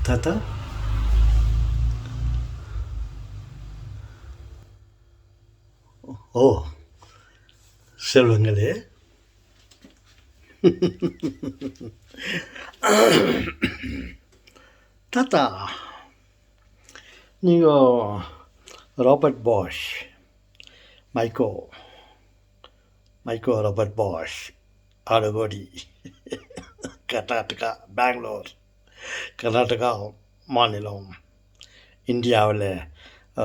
தாத்தா, ஓ, செல்வங்களே. தாத்தா, நீங்கள் Robert Bosch, Mico Mico Robert Bosch, Adugodi, Karnataka, Bangalore, Karnataka மாநிலம், இந்தியாவில்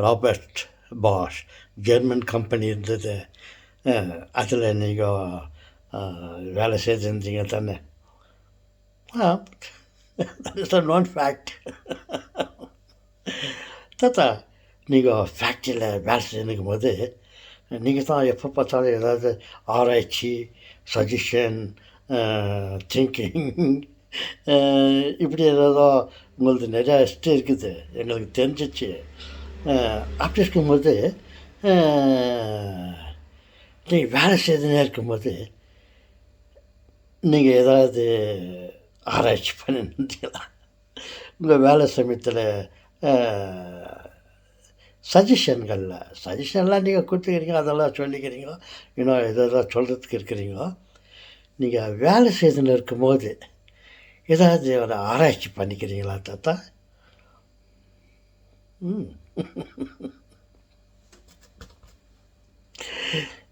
ராபர்ட் பாஷ் ஜெர்மன் கம்பெனி இருந்தது. அதில் நீங்கள் வேலை செய்திருந்தீங்க தானே? தட் இஸ் அ நான் ஃபேக்ட். தாத்தா, நீங்கள் ஃபேக்ட்ரியில் வேலை செஞ்சுக்கும் போது நீங்கள் தான் எப்போ பார்த்தாலும் ஏதாவது ஆராய்ச்சி, சஜஷன், திங்கிங், இப்படி ஏதோ உங்களுக்கு நிறையா இஷ்டம் இருக்குது, எங்களுக்கு தெரிஞ்சிச்சு. அப்படி இருக்கும்போது நீங்கள் வேலை செய்துனே இருக்கும்போது நீங்கள் ஏதாவது ஆராய்ச்சி பண்ணிருந்தீங்களா? உங்கள் வேலை சமயத்தில் சஜஷன்லாம் நீங்கள் கொடுத்துக்கிறீங்க, அதெல்லாம் சொல்லிக்கிறீங்களோ, இன்னும் எதாவது சொல்கிறதுக்கு இருக்கிறீங்களோ. நீங்கள் வேலை செய்துன்னு இருக்கும்போது ஏதாவது ஒரு ஆராய்ச்சி பண்ணிக்கிறீங்களா தாத்தா?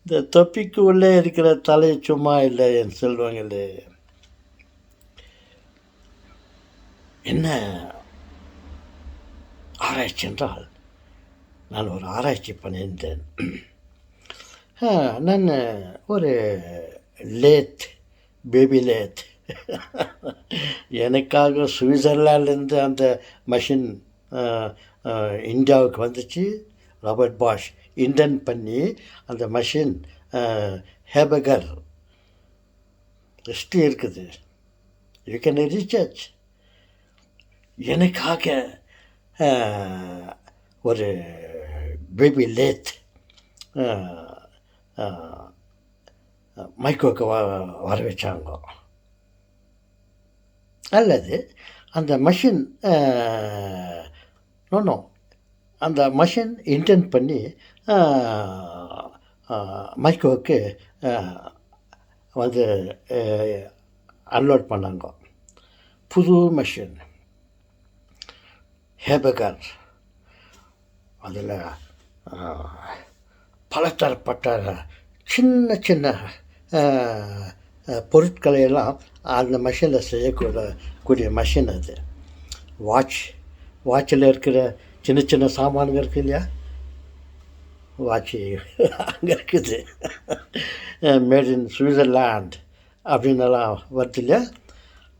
இந்த தொப்பிக்கு உள்ளே இருக்கிற தலை சும்மா இல்லை என் செல்வங்களே. என்ன ஆராய்ச்சி என்றால், நான் ஒரு ஆராய்ச்சி பண்ணியிருந்தேன். நான் ஒரு பேபி லேத் எனக்காக சுவிட்சர்லாண்ட்லேருந்து அந்த மிஷின் இந்தியாவுக்கு வந்துச்சு. ராபர்ட் பாஷ் இன்டென்ட் பண்ணி அந்த மிஷின் ஹேபகர் ஹிஸ்ட்ரி இருக்குது, யூ கேன் ரீசர்ச். எனக்காக ஒரு பேபி லேத் மைக்கோக்கு வர வச்சாங்க. அல்லது அந்த மஷின் அந்த மஷின் இன்டென்ட் பண்ணி மைக்கோவுக்கு வந்து அன்லோட் பண்ணாங்க. புது மெஷின் ஹேபகர். அதில் பலதரப்பட்ட சின்ன சின்ன பொருட்களையெல்லாம் அந்த மிஷினில் செய்யக்கூடிய மிஷின் அது. வாட்சில் இருக்கிற சின்ன சின்ன சாமானுங்க இருக்குது இல்லையா, வாட்சி அங்கே இருக்குது. மேட் இன் சுவிட்சர்லாண்ட் அப்படின்னெல்லாம் வருது இல்லையா.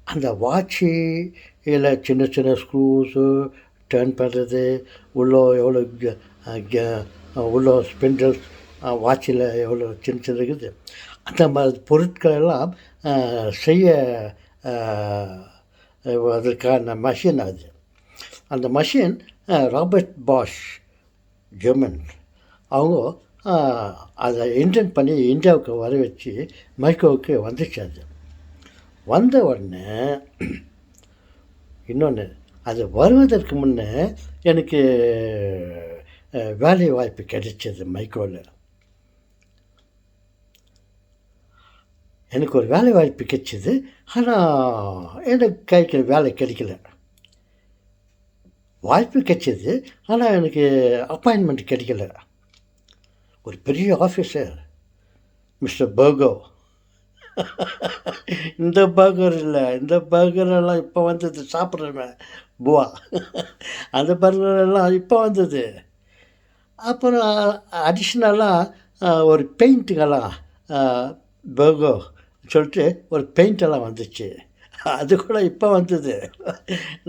அந்த வாட்சியில் சின்ன சின்ன ஸ்க்ரூஸு டர்ன் பண்ணுறது, உள்ள ஸ்பிண்டில்ஸ், வாட்சில் எவ்வளோ சின்ன சின்ன இருக்குது, அந்த மாதிரி பொருட்களெல்லாம் செய்ய அதற்கான மஷின் அது. அந்த மஷின் ராபர்ட் பாஷ் ஜெர்மன் அவங்க அதை இன்டென்ட் பண்ணி இந்தியாவுக்கு வர வச்சு மைக்கோவுக்கு வந்துச்சு. அது வந்த உடனே இன்னொன்று, அது வருவதற்கு முன்னே எனக்கு வேலை வாய்ப்பு கிடைச்சது. மைக்கோவில் எனக்கு ஒரு வேலை வாய்ப்பு கிடைச்சிது. ஆனால் எனக்கு கைக்கு வேலை கிடைக்கல. வாய்ப்பு கிடைச்சிது, ஆனால் எனக்கு அப்பாயின்மெண்ட் கிடைக்கல. ஒரு பெரிய ஆஃபீஸர் மிஸ்டர் பர்கோ, இந்த பர்கர் இல்லை, இந்த பர்கரெல்லாம் இப்போ வந்தது, சாப்பிட்றேன் புவா, அந்த பர்கரெல்லாம் இப்போ வந்தது. அப்புறம் அடிஷ்னலாக ஒரு பெயிண்ட்டுங்கெல்லாம் பர்கோ சொல்லிட்டு ஒரு பெயிண்டெல்லாம் வந்துச்சு, அது கூட இப்போ வந்தது.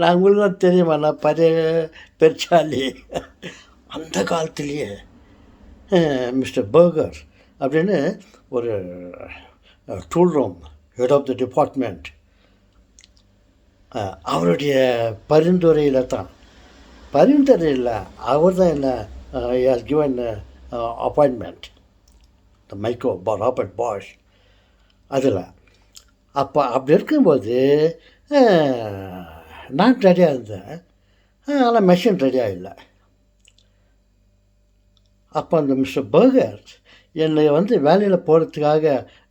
நான் உங்களுக்கு தான் தெரியுமா, நான் பெருச்சாலி. அந்த காலத்துலேயே மிஸ்டர் பர்கர் அப்படின்னு ஒரு tool room head of the department, அவருடைய பரிந்துரையில் அவர் தான் என்ன has given appointment the Mico Robert Bosch. அதில் அப்படி இருக்கும்போது நான் ரெடியாக இருந்தேன். ஆனால் மெஷின் ரெடியாக இல்லை. அப்போ அந்த மிஸ்டர் பர்கர் என்னை வந்து வேலையில் போகிறதுக்காக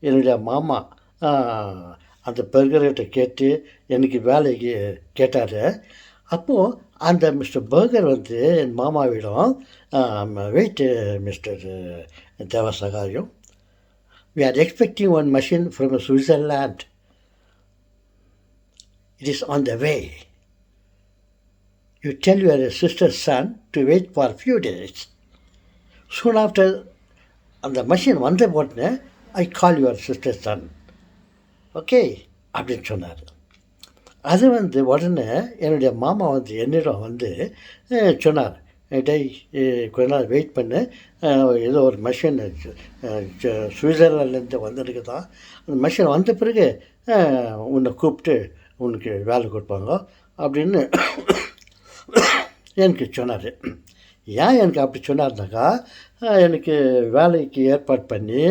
என்னுடைய மாமா அந்த பர்கர்கிட்ட கேட்டு எனக்கு வேலைக்கு கேட்டார். அப்போது அந்த மிஸ்டர் பர்கர் வந்து என் மாமாவிடம், wait mister Devasahayam, we are expecting one machine from Switzerland. It is on the way. You tell your sister's son to wait for a few days. Soon after அந்த மஷின் வந்த உடனே I call your sister son, okay அப்படின்னு சொன்னார். அது வந்து உடனே என்னுடைய மாமா வந்து என்னிடம் வந்து சொன்னார், டேய் கொஞ்ச நாள் வெயிட் பண்ணு, ஏதோ ஒரு மெஷின் சுவிட்சர்லாண்ட்லேருந்து வந்ததுக்கு தான், அந்த மெஷின் வந்த பிறகு உன்னை கூப்பிட்டு உனக்கு வேலை கொடுப்பாங்க அப்படின்னு எனக்கு சொன்னார். ஏன் எனக்கு அப்படி சொன்னார்னாக்கா, எனக்கு வேலைக்கு ஏற்பாடு பண்ணி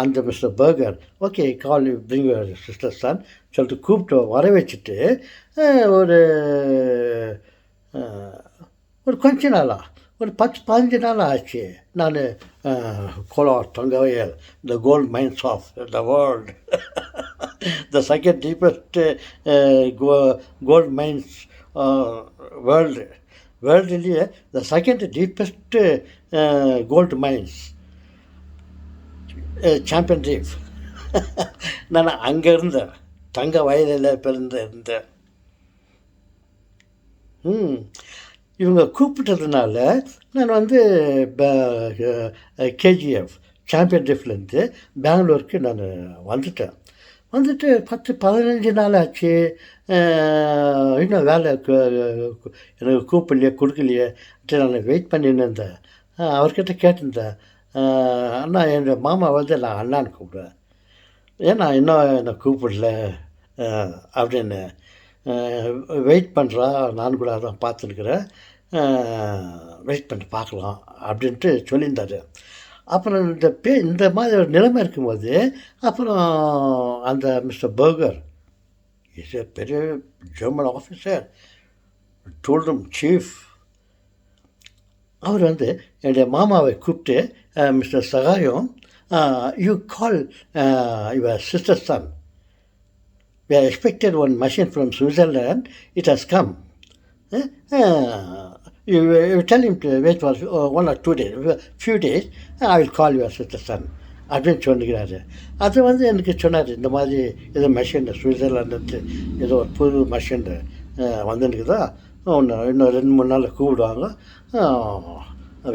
அந்த mister burger okay call you bring your sister Sun சொல்லிட்டு கூப்பிட்டு வர வச்சுட்டு ஒரு ஒரு கொஞ்ச நாளாக ஒரு 10-15 நாள் ஆச்சு. நான் Kolar Thangavayal, the gold mines of the world, the second deepest gold mines வேர்ல்டுலேயே the second deepest gold mines champion reef. நான் அங்கே இருந்தேன், தங்க வயலில் இருந்தேன். இவங்க கூப்பிட்டதுனால நான் வந்து கேஜிஎஃப் சாம்பியன் ரீஃப்லேருந்து பெங்களூருக்கு நான் வந்துட்டு 10-15 நாள் ஆச்சு. இன்னும் வேலை எனக்கு கூப்பிடலையே கொடுக்கலையே, நான் வெயிட் பண்ணின்னு இருந்தேன். அவர்கிட்ட கேட்டிருந்தேன், அண்ணா என்னோடய மாமா வந்து நான் அண்ணான்னு கூப்பிடுவேன், ஏன்னா இன்னும் என்னை கூப்பிடல அப்படின்னு. வெயிட் பண்ணுறா, நான் கூட அதான் பார்த்துருக்குறேன், வெயிட் பண்ணி பார்க்கலாம் அப்படின்ட்டு சொல்லியிருந்தார். அப்புறம் இந்த மாதிரி ஒரு நிலைமை இருக்கும்போது அப்புறம் அந்த மிஸ்டர் பர்கர் இஸ் எ பெரிய ஜெர்மன் ஆஃபீஸர், டோல்டம் சீஃப், அவர் வந்து என்னுடைய மாமாவை கூப்பிட்டு, mister Sagayam, you call your sister Sun, we are expected one machine from Switzerland, it has come. You tell him to wait for 1 or 2 days, few days, I will call your sister son அப்படின்னு சொல்லிக்கிறாரு. அது வந்து எனக்கு சொன்னார், இந்த மாதிரி ஏதோ machine Switzerland ஏதோ ஒரு புது மெஷின் வந்துருக்குதா, இன்னும் 2-3 நாளில் கூப்பிடுவாங்க,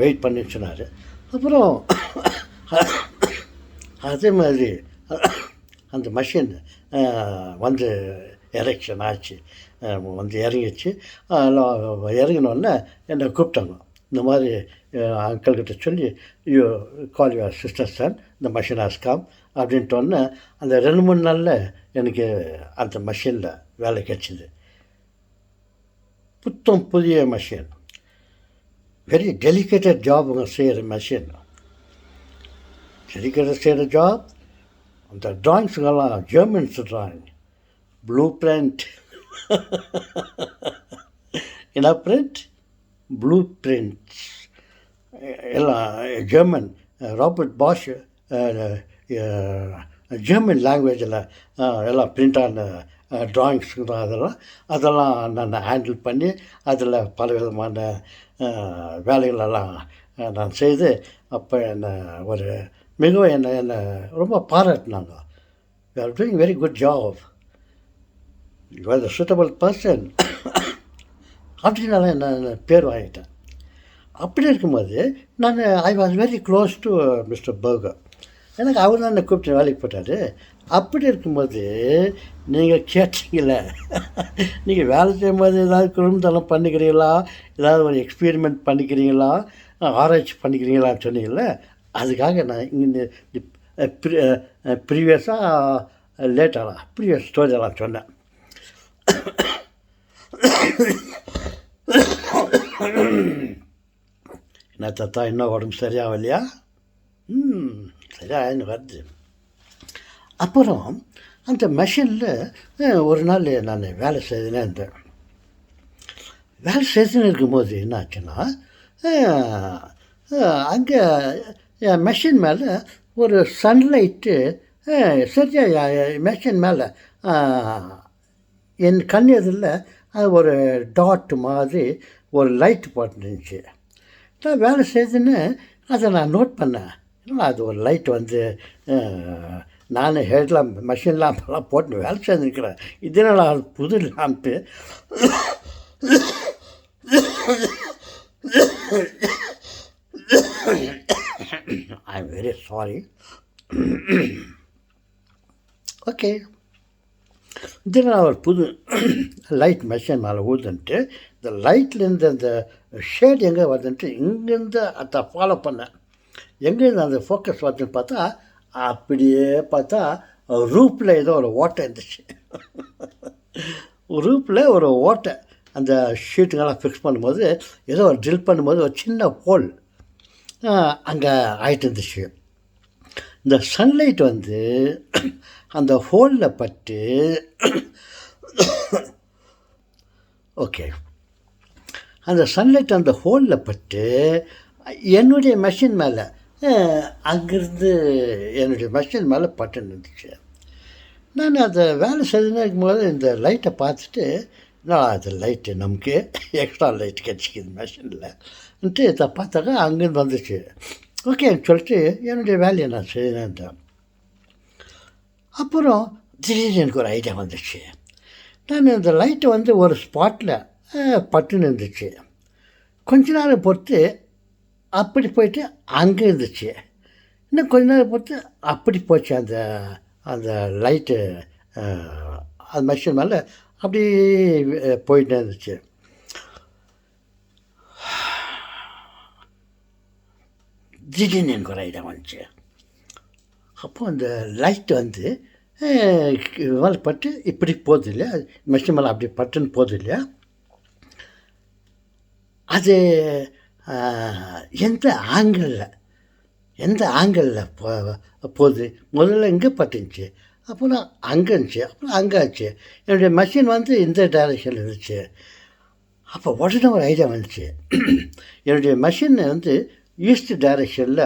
வெயிட் பண்ணி சொன்னார். அப்புறம் அதே மாதிரி அந்த மெஷின் வந்து எரெக்ஷன் ஆச்சு, வந்து இறங்கிச்சு. இறங்கினோடனே என்னை கூப்பிட்டாங்க, இந்த மாதிரி அங்கிள்கிட்ட சொல்லி, you call your sister Sun, இந்த மெஷின் ஹாஸ் கம் அப்படின்ட்டோன்னே அந்த 2-3 நாளில் எனக்கு அந்த மெஷினில் வேலை கிடச்சிது. புதிய மெஷின், வெரி டெலிகேட்டட் ஜாபுங்க செய்கிற மெஷின், டெலிகேட்டட் செய்கிற ஜாப். அந்த ட்ராயிங்ஸுங்கெல்லாம் ஜெர்மன்ஸ் ட்ராயிங், ப்ளூ பிரிண்ட், என்ன பிரிண்ட், ப்ளூ பிரிண்ட்ஸ் எல்லாம் ஜெர்மன், ராபர்ட் பாஷ் ஜெர்மன் லாங்குவேஜில் எல்லாம் பிரிண்டான ட்ராயிங்ஸ் அதெல்லாம் நான் ஹேண்டில் பண்ணி அதில் பலவிதமான வேலைகளெல்லாம் நான் செய்து, அப்போ என்னை ஒரு மிகவும் என்னை ரொம்ப பாராட்டினாங்க. You are doing very good job, you are the suitable person அப்படின்னால என்ன பேர் வாங்கிட்டேன். அப்படி இருக்கும்போது நான் I was very close to mister burger. எனக்கு அவர் தான் என்னை கூப்பிட்டு வேலைக்கு போட்டார். அப்படி இருக்கும்போது நீங்கள் கேட்டீங்களே, நீங்கள் வேலை செய்யும்போது ஏதாவது குடும்பத்தனம் பண்ணிக்கிறீங்களா, ஏதாவது ஒரு எக்ஸ்பீரிமெண்ட் பண்ணிக்கிறீங்களா, ஆராய்ச்சி பண்ணிக்கிறீங்களான்னு சொன்னீங்களே, அதுக்காக நான் இங்கே ப்ரீவியஸாக லேட்டாக ப்ரீவியஸ் ஸ்டோரியெல்லாம் சொன்னேன். என்ன தாத்தா, இன்னும் உடம்பு சரியாகும் இல்லையா? சரியாக வருது. அப்புறம் அந்த மெஷினில் ஒரு நாள் நான் வேலை செய்துனே இருந்தேன். வேலை செஞ்சுன்னு இருக்கும்போது என்ன ஆச்சுன்னா, அங்கே என் மெஷின் மேலே ஒரு சன்லைட்டு சரியா மெஷின் மேலே என் கண் எதிரில் ஒரு டாட் மாதிரி ஒரு லைட் போட்டுருந்துச்சு. நான் வேலை செய்துன்னு அதை நான் நோட் பண்ணேன். இல்லைன்னா அது ஒரு லைட் வந்து நான் ஹெட் லேம்ப் மெஷின் லேம்பெல்லாம் போட்டு வேலை செஞ்சுருக்கிறேன். இதனால் அது புது lamp. I am very sorry. Okay, இதனால் ஒரு புது லைட் மெஷின் மேலே ஊதுன்ட்டு இந்த லைட்லேருந்து அந்த ஷேட் எங்கே வருதுன்ட்டு இங்கேருந்து அதை ஃபாலோ பண்ணேன். எங்கேருந்து அந்த ஃபோக்கஸ் வருதுன்னு பார்த்தா, அப்படியே பார்த்தா ரூப்பில் ஏதோ ஒரு ஓட்டை இருந்துச்சு. ரூப்பில் ஒரு ஓட்டை அந்த ஷீட்டுங்கெல்லாம் ஃபிக்ஸ் பண்ணும்போது ஏதோ ஒரு ட்ரில் பண்ணும்போது ஒரு சின்ன ஹோல் அங்கே ஆகிட்டு இருந்துச்சு. இந்த சன்லைட் வந்து அந்த ஹோலில் பட்டு ஓகே, அந்த சன்லைட் அந்த ஹோலில் பட்டு என்னுடைய மெஷின் மேலே அங்கேருந்து என்னுடைய மெஷின் மேலே பட்டு இருந்துச்சு. நான் அதை வேலை செஞ்சுன்னு இருக்கும்போது இந்த லைட்டை பார்த்துட்டு, நான் அது லைட்டு நமக்கு எக்ஸ்ட்ரா லைட் கிடச்சிக்கிது மெஷினில்ன்ட்டு இதை பார்த்தாக்கா அங்கேருந்து வந்துச்சு. ஓகேன்னு சொல்லிட்டு என்னுடைய வேலையை நான் செய்யணுன்றேன். அப்புறம் திடீர்னு எனக்கு ஒரு ஐடியா வந்துச்சு. நான் இந்த லைட்டை வந்து ஒரு ஸ்பாட்டில் பட்டுன்னு இருந்துச்சு. கொஞ்ச நேரம் பொறுத்து அப்படி போயிட்டு அங்கே இருந்துச்சு. இன்னும் கொஞ்ச நேரம் பொறுத்து அப்படி போச்சு. அந்த அந்த லைட்டு அது மெஷின் மேலே அப்படி போயிட்டே இருந்துச்சு. திடீர்னு எனக்கு ஒரு ஐடியா வந்துச்சு. அப்போது அந்த லைட்டு வந்து மேலே பட்டு இப்படி போகுது இல்லையா, மெஷின் மேலே அப்படி பட்டுன்னு போகுது இல்லையா, அது எந்த ஆங்கிளில் போகுது. முதல்ல இங்கே பட்டுச்சு, அப்புறம் அங்கே இருந்துச்சு, அப்புறம் அங்கே ஆச்சு. என்னுடைய மெஷின் வந்து இந்த டைரெக்ஷனில் இருந்துச்சு. அப்போ உடனே ஒரு ஐடியா வந்துச்சு. என்னுடைய மெஷின் வந்து ஈஸ்ட் டைரெக்ஷனில்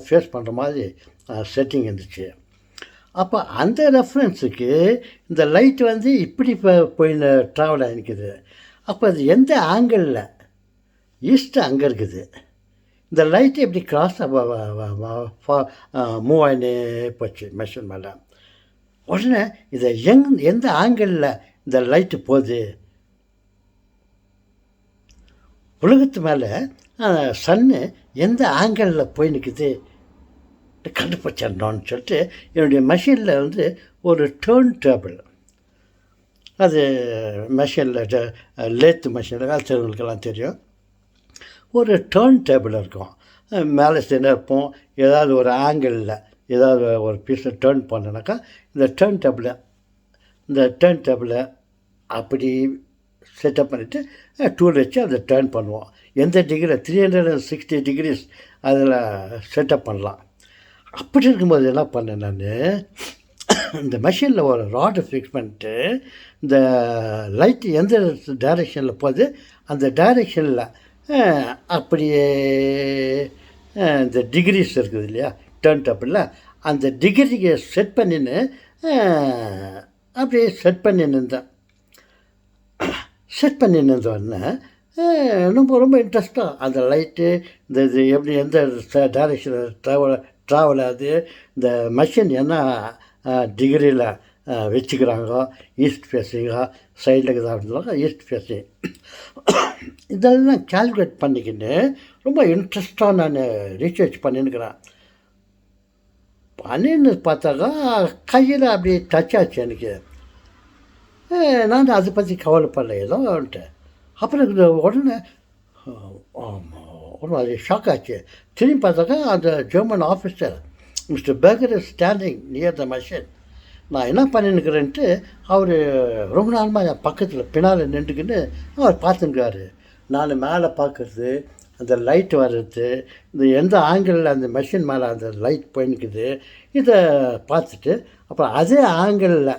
ஃபேஸ் பண்ணுற மாதிரி செட்டிங் இருந்துச்சு. அப்போ அந்த ரெஃபரன்ஸுக்கு இந்த லைட் வந்து இப்படி போய் ட்ராவல் ஆகிக்குது. அப்போ அது எந்த ஆங்கிளில், ஈஸ்ட்டு அங்கே இருக்குது, இந்த லைட்டு எப்படி கிராஸ் மூவ் ஆகினே போச்சு மெஷின் மேலே. உடனே இதை எந்த ஆங்கிளில் இந்த லைட்டு போகுது, உலகத்து மேலே சன்னு எந்த ஆங்கிளில் போய் நிற்குது கண்டுபிடிச்சிடணும்னு சொல்லிட்டு என்னுடைய மெஷினில் வந்து ஒரு டேர்ன் டேபிள், அது மெஷினில் லேத்து மெஷினில் வேலை செய்கிறவங்களுக்கெல்லாம் தெரியும், ஒரு டேர்ன் டேபிள் இருக்கும். மேலே இருப்போம், ஏதாவது ஒரு ஆங்கிளில் ஏதாவது ஒரு பீஸை டேர்ன் பண்ணனாக்கா இந்த டேர்ன் டேபிளை அப்படி செட்டப் பண்ணிவிட்டு டூல் வச்சு அதை டேர்ன் பண்ணுவோம். எந்த டிகிரி 360 டிகிரிஸ் அதில் செட்டப் பண்ணலாம். அப்படி இருக்கும்போது என்ன பண்ணேன், நான் இந்த மெஷினில் ஒரு ராடு ஃபிக்ஸ் பண்ணிட்டு இந்த லைட்டு எந்த டைரெக்ஷனில் போகுது அந்த டைரெக்ஷனில் அப்படியே இந்த டிகிரிஸ் இருக்குது இல்லையா டேர்ன் டேபிளில், அந்த டிகிரிக்கு செட் பண்ணின்னு அப்படியே செட் பண்ணிருந்தேன். செட் பண்ணிருந்தோடனே ரொம்ப இன்ட்ரெஸ்ட்டாக அந்த லைட்டு இந்த இது எப்படி எந்த டைரெக்ஷனில் ட்ராவல் ஆகுது, இந்த மெஷின் என்ன டிகிரியில் வச்சுக்கிறாங்க, ஈஸ்ட் ஃபேஸிங்கா சைடில் இருக்குதா அப்படின்னா ஈஸ்ட் ஃபேஸிங், இதெல்லாம் கால்குலேட் பண்ணிக்கின்னு ரொம்ப இன்ட்ரெஸ்ட்டாக நான் ரீசர்ச் பண்ணின்னுக்கிறேன். பண்ணின்னு பார்த்தாக்கா கையில் அப்படி டச் ஆச்சு எனக்கு. நான் அதை பற்றி கவலைப்படல ஏதோன்ட்டு. அப்புறம் உடனே ஒரு மாதிரி ஷாக் ஆச்சு. திரும்பி பார்த்தாக்கா அந்த German officer mister Baker is standing near the machine. நான் என்ன பண்ணின்னுக்கிறேன்ட்டு அவர் ரொம்ப நாளமாக என் பக்கத்தில் பின்னால் நின்றுக்கின்னு அவர் பார்த்துருக்காரு. நான் மேலே பார்க்குறது, அந்த லைட் வர்றது, இந்த எந்த ஆங்கிளில் அந்த மெஷின் மேலே அந்த லைட் போயின்னுக்குது இதை பார்த்துட்டு, அப்புறம் அதே ஆங்கிளில்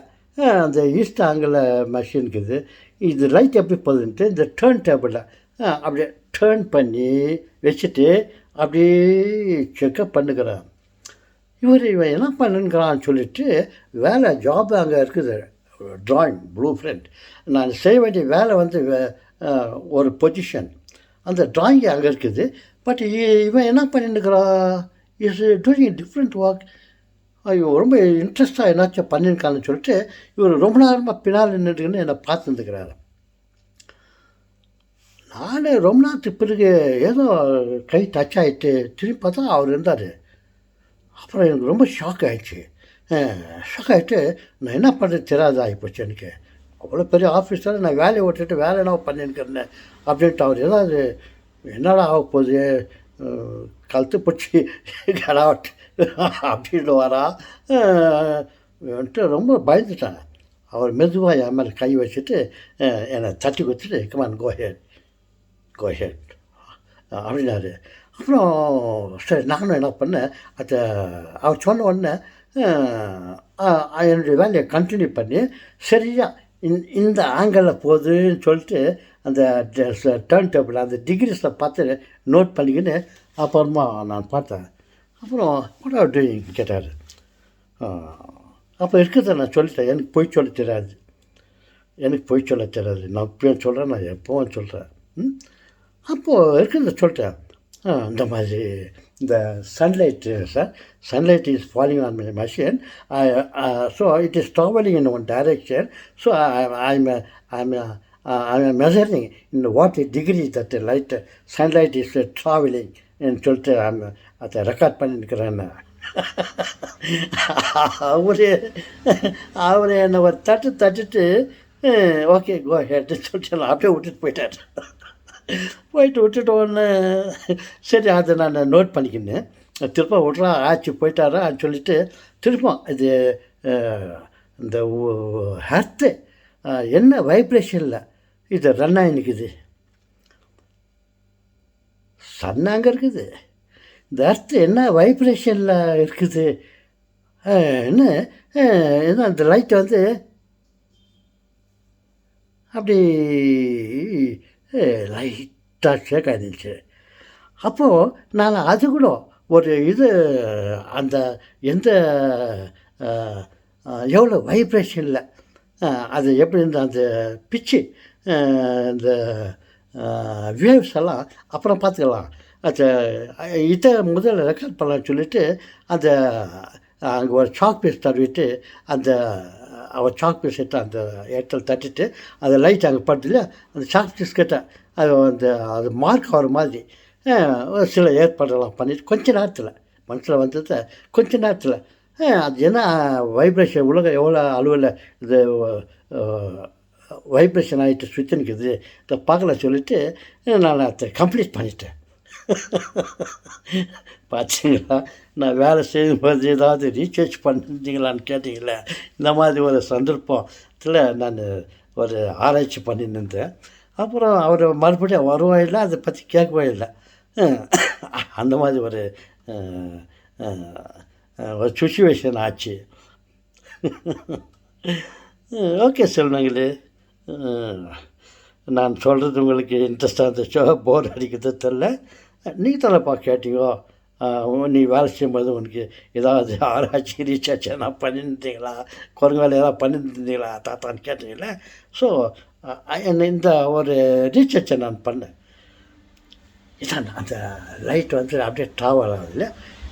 அந்த ஈஸ்ட் ஆங்கிளில் மெஷின் இருக்குது, இது லைட் எப்படி போகுதுன்ட்டு இந்த டேர்ன் டேபிளில் அப்படியே டேர்ன் பண்ணி வச்சுட்டு அப்படியே செக்கப் பண்ணுகிறான். இவன் என்ன பண்ணுங்கிறான்னு சொல்லிட்டு வேலை ஜாப் அங்கே இருக்குது, ட்ராயிங் ப்ளூ பிரிண்ட். நான் செய்ய வேண்டிய வேலை வந்து ஒரு பொசிஷன், அந்த ட்ராயிங் அங்கே இருக்குது. பட் இவன் என்ன பண்ணிருக்கிறான், இஸ் டூயிங் டிஃப்ரெண்ட் ஒர்க். ஐயோ ரொம்ப இன்ட்ரெஸ்ட்டாக என்னாச்சும் பண்ணியிருக்கான்னு சொல்லிட்டு இவர் ரொம்ப நேரமாக பின்னால் நின்றுட்டுன்னு என்னை பார்த்துருந்துக்கிறாரு. நான் ரொம்ப நேரத்துக்கு பிறகு ஏதோ கை டச் ஆகிட்டு திரும்பி பார்த்தா அவர் இருந்தார். அப்புறம் எனக்கு ரொம்ப ஷாக் ஆகிடுச்சு. நான் என்ன பண்ணுறது தெரியாது ஆகிப்போச்சு எனக்கு. அவ்வளோ பெரிய ஆஃபீஸில் நான் வேலையை விட்டுட்டு வேலை என்ன பண்ணியிருக்கிறேன்னு அப்படின்ட்டு அவர் ஏதாவது என்னடா ஆக போகுது, கழுத்து பிடிச்சி கடாவட்டு அப்படின்னு வரா வந்துட்டு ரொம்ப பயந்துட்டேன். அவர் மெதுவாக என் மேலே கை வச்சுட்டு என்னை தட்டி கொடுத்துட்டு கமான் கோஹெட் அப்படின்னாரு. அப்புறம் சரி நானும் என்ன பண்ணேன், அதை அவர் சொன்ன உடனே என்னுடைய வேலையை கண்டினியூ பண்ணி சரியாக இந்த ஆங்கிளில் போகுதுன்னு சொல்லிட்டு அந்த டேர்ன் டேபிள் அந்த டிகிரிஸில் பார்த்து நோட் பண்ணிக்கின்னு அப்புறமா நான் பார்த்தேன். அப்புறம் வாட் ஆர் டூயிங் கேட்டார். அப்போ இருக்கிறத நான் சொல்லிட்டேன், எனக்கு பொய் சொல்ல தெரியாது, நான் இப்பயும் சொல்கிறேன், நான் எப்போவும் சொல்கிறேன். அப்போது இருக்கிறத சொல்லிட்டேன். இந்த மாதிரி இந்த sunlight sir, sunlight is falling on my machine, so it is travelling in one direction, so I'm measuring in what degree that the light, sunlight is traveling and சொல்லிட்டு அதை ரெக்கார்ட் பண்ணியிருக்கிறேன்னு. அவர் என்னை ஒரு தட்டுட்டு ஓகே கோ ஹெட்னு சொல்லிட்டு நான் அப்படியே விட்டுட்டு ஒன்று சரி அதை நான் நோட் பண்ணிக்கினேன். திரும்ப விட்றா ஆச்சு போயிட்டாரான்னு சொல்லிட்டு திருப்பம் இது இந்த ஹர்த்து என்ன வைப்ரேஷனில் இது ரன் ஆகினுக்குது, சன் அங்கே இருக்குது, இந்த அர்த்து என்ன வைப்ரேஷனில் இருக்குது என்ன அந்த லைட் வந்து அப்படி லைட்டாக ஷேக் ஆகிருந்துச்சு. அப்போது நான் அது கூட ஒரு இது அந்த எந்த எவ்வளோ வைப்ரேஷனில் அது எப்படி இருந்த அந்த பிச்சு இந்த வேவ்ஸ் எல்லாம் அப்புறம் பார்த்துக்கலாம். அது இதை முதல்ல ரெக்கார்ட் பண்ணலான்னு சொல்லிவிட்டு அந்த அங்கே ஒரு சாக் பீஸ் தடவிட்டு அந்த அவர் சாக் பீஸ் எடுத்து அந்த இடத்துல தட்டிட்டு அந்த லைட் அங்கே படுது இல்லையா, அந்த சாக் பீஸ் கிட்ட அது மார்க் ஆகிற மாதிரி சில ஏற்பாடெல்லாம் பண்ணிவிட்டு கொஞ்ச நேரத்தில் மனசில் வந்ததை கொஞ்ச நேரத்தில் அது என்ன வைப்ரேஷன் உலகம் எவ்வளோ அளவில் இது வைப்ரேஷன் ஆகிட்டு சுவிட்ச் நிற்குது இதை பார்க்கல சொல்லிவிட்டு நான் அதை கம்ப்ளீட் பண்ணிட்டேன். பார்த்தீங்களா, நான் வேலை செய்யும்போது ஏதாவது ரீசர்ச் பண்ணிருந்தீங்களான்னு கேட்டிங்களே, இந்த மாதிரி ஒரு சந்தர்ப்பத்தில் நான் ஒரு ஆராய்ச்சி பண்ணியிருந்தேன். அப்புறம் அவர் மறுபடியும் வரவும் இல்லை, அதை பற்றி கேட்கவே இல்லை. அந்த மாதிரி ஒரு சுச்சுவேஷன் ஆச்சு. ஓகே செல்வங்களே, நான் சொல்கிறது உங்களுக்கு இன்ட்ரெஸ்டாக இருந்துச்சோ போர் அடிக்கிறது தெரில. நீங்கள் தானேப்பா கேட்டீங்கோ, நீ வேலை செய்யும்போது உனக்கு ஏதாவது ஆராய்ச்சி ரீசார்ச் எதனா பண்ணியிருந்தீங்களா, குரங்கு வேலை ஏதாவது பண்ணியிருந்தீங்களா தாத்தான்னு கேட்டீங்களே. ஸோ இந்த ஒரு ரீசார்ச்சை நான் பண்ணேன். இதான் அந்த லைட் வந்து அப்படியே ட்ராவல் ஆகுது,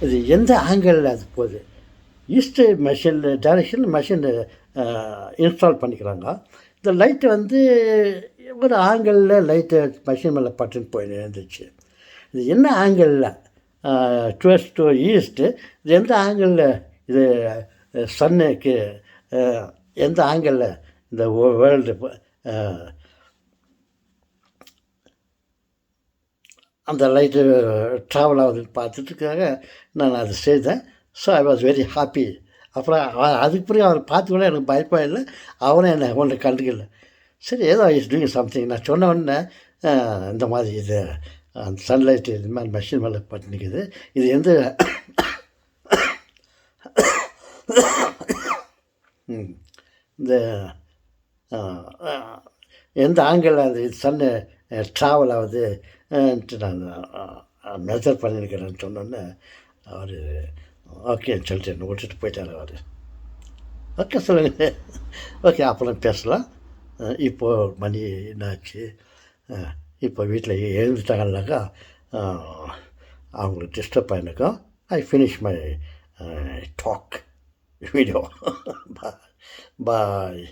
இது எந்த ஆங்கிளில் அது போகுது. East machine direction machine install பண்ணிக்கிறாங்க. இந்த லைட்டு வந்து ஒரு ஆங்கிளில் லைட்டு மெஷின் மேலே பட்டுன்னு போய் இருந்துச்சு. இது என்ன ஆங்கிளில் டுவெஸ்ட் டு ஈஸ்ட்டு, இது எந்த ஆங்கிளில் இது சன்னுக்கு எந்த ஆங்கிளில் இந்த வேர்ல்டு அந்த லைட்டு ட்ராவல் ஆகுதுன்னு பார்த்துட்டுக்காக நான் அதை செய்தேன். So I was very happy. அப்புறம் அதுக்கு பிறகு அவர் பார்த்து கூட எனக்கு பயப்பட இல்லை, அவனும் என்னை ஒன்று கண்டுக்கல. சரி ஏதோ இஸ் டூயிங் சம்திங். நான் சொன்ன உடனே இந்த மாதிரி இது அந்த சன்லைட் இது மாதிரி மெஷின் மேலே பட்டு நிற்குது, இது எந்த இந்த எந்த ஆங்கிளில் அந்த சன்னு ட்ராவல் ஆகுதுன்ட்டு நான் மெஷர் பண்ணியிருக்கிறேன்னு சொன்னோன்னே அவர் ஓகேன்னு சொல்லிட்டு என்னை விட்டுட்டு போயிட்டார் அவர். ஓகே சொல்லுங்கள். ஓகே அப்புறம் பேசலாம். இப்போது மணி என்னாச்சு, இப்போ வீட்டில் எழுந்துட்டாங்கன்னாக்கா அவங்களுக்கு டிஸ்டர்ப் ஆகிருக்கும். I finish my talk video. Bye.